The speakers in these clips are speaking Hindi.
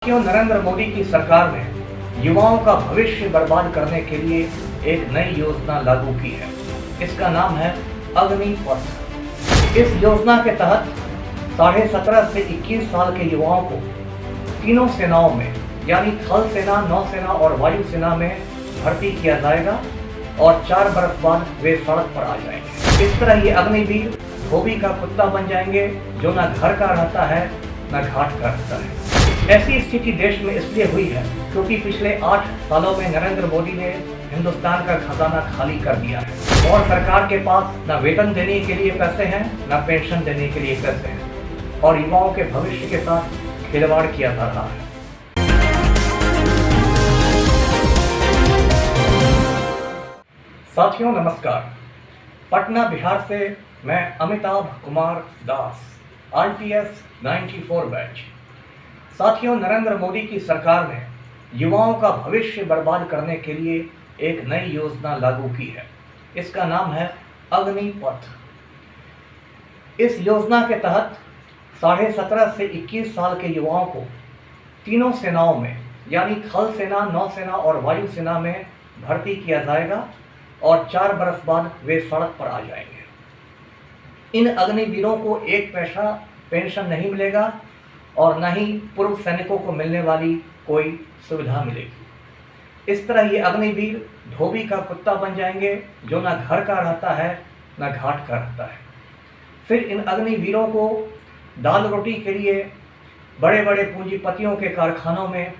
नरेंद्र मोदी की सरकार ने युवाओं का भविष्य बर्बाद करने के लिए एक नई योजना लागू की है। इसका नाम है अग्निपथ। इस योजना के तहत 17.5 से 21 साल के युवाओं को तीनों सेनाओं में यानी थल सेना, नौसेना और वायु सेना में भर्ती किया जाएगा और 4 बरस बाद वे सड़क पर आ जाएंगे। इस तरह ये अग्निवीर धोबी का कुत्ता बन जाएंगे, जो न घर का रहता है न घाट का रहता है। ऐसी स्थिति देश में इसलिए हुई है क्योंकि पिछले 8 सालों में नरेंद्र मोदी ने हिंदुस्तान का खजाना खाली कर दिया है और सरकार के पास न वेतन देने के लिए पैसे हैं, न पेंशन देने के लिए पैसे हैं और युवाओं के भविष्य के साथ खिलवाड़ किया जा रहा है। साथियों नमस्कार, पटना बिहार से मैं अमिताभ कुमार दास, RPS 94 बैच। साथियों, नरेंद्र मोदी की सरकार ने युवाओं का भविष्य बर्बाद करने के लिए एक नई योजना लागू की है। इसका नाम है अग्निपथ। इस योजना के तहत 17.5 से 21 साल के युवाओं को तीनों सेनाओं में यानी थल सेना, नौसेना और वायु सेना में भर्ती किया जाएगा और 4 बरस बाद वे सड़क पर आ जाएंगे। इन अग्निवीरों को एक पैसा पेंशन नहीं मिलेगा और न ही पूर्व सैनिकों को मिलने वाली कोई सुविधा मिलेगी। इस तरह ये अग्निवीर धोबी का कुत्ता बन जाएंगे, जो न घर का रहता है न घाट का रहता है। फिर इन अग्निवीरों को दाल रोटी के लिए बड़े बड़े पूंजीपतियों के कारखानों में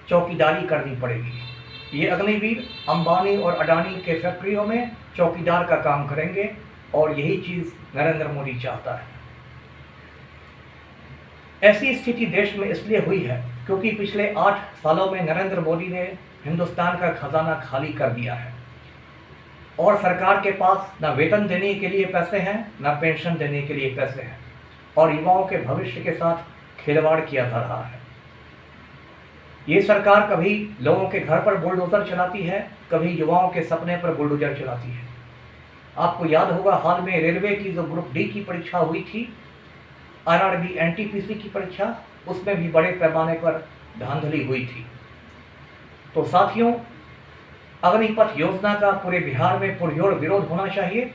चौकीदारी करनी पड़ेगी। ये अग्निवीर अंबानी और अडानी के फैक्ट्रियों में चौकीदार का काम करेंगे और यही चीज़ नरेंद्र मोदी चाहता है। ऐसी स्थिति देश में इसलिए हुई है क्योंकि पिछले 8 सालों में नरेंद्र मोदी ने हिंदुस्तान का खजाना खाली कर दिया है और सरकार के पास न वेतन देने के लिए पैसे हैं, न पेंशन देने के लिए पैसे हैं और युवाओं के भविष्य के साथ खिलवाड़ किया जा रहा है। ये सरकार कभी लोगों के घर पर बुलडोजर चलाती है, कभी युवाओं के सपने पर बुलडोजर चलाती है। आपको याद होगा, हाल में रेलवे की जो ग्रुप डी की परीक्षा हुई थी, RRB NTPC की परीक्षा, उसमें भी बड़े पैमाने पर धांधली हुई थी। तो साथियों, अग्निपथ योजना का पूरे बिहार में पुरजोर विरोध होना चाहिए।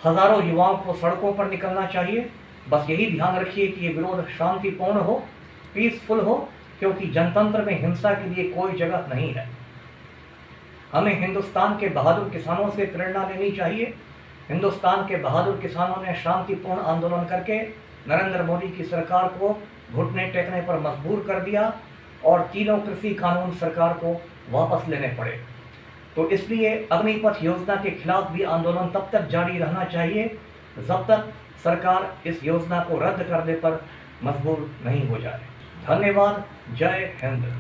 हजारों युवाओं को सड़कों पर निकलना चाहिए। बस यही ध्यान रखिए कि ये विरोध शांतिपूर्ण हो, पीसफुल हो, क्योंकि जनतंत्र में हिंसा के लिए कोई जगह नहीं है। हमें हिंदुस्तान के बहादुर किसानों से प्रेरणा लेनी चाहिए। हिंदुस्तान के बहादुर किसानों ने शांतिपूर्ण आंदोलन करके नरेंद्र मोदी की सरकार को घुटने टेकने पर मजबूर कर दिया और तीनों कृषि कानून सरकार को वापस लेने पड़े। तो इसलिए अग्निपथ योजना के खिलाफ भी आंदोलन तब तक जारी रहना चाहिए जब तक सरकार इस योजना को रद्द करने पर मजबूर नहीं हो जाए। धन्यवाद। जय हिंद।